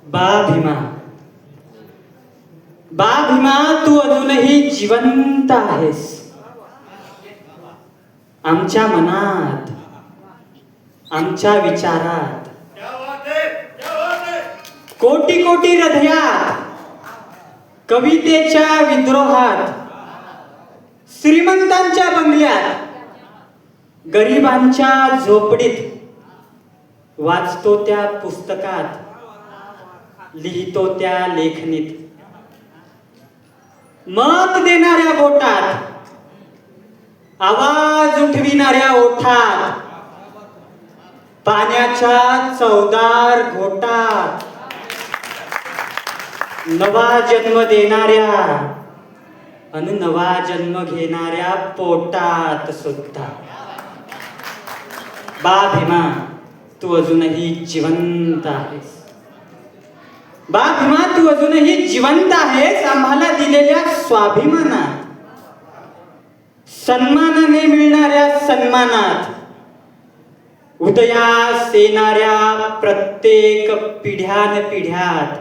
बा भीमा, बा भीमा, तू अजूनही जिवंत आहेस आमच्या मनात, आमच्या विचारात, कोटी कोटी हृदयात, कवितेच्या विद्रोहात, श्रीमंतांच्या बंगल्यात, गरिबांच्या झोपडीत, वाचतो त्या पुस्तकात, लिहितो त्या लेखणीत, मत देणाऱ्या बोटात, आवाज उठविणाऱ्या ओठात, पाण्याच्या चवदार घोटात, नवा जन्म देणाऱ्या आणि नवा जन्म घेणाऱ्या पोटात सुद्धा. बा भीमा, तू अजूनही जिवंत आहेस. बा भीमा, तू अजूनही जिवंत आहेस आम्हाला दिलेल्या स्वाभिमानात, सन्मानाने मिळणाऱ्या सन्मानात, उदयास येणाऱ्या प्रत्येक पिढ्यानपिढ्यात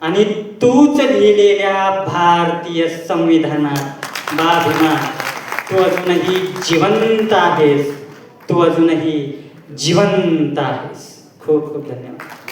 आणि तूच लिहिलेल्या भारतीय संविधानात. बा भीमा, तू अजूनही जिवंत आहेस, तू अजूनही जिवंत आहेस. खूप खूप धन्यवाद.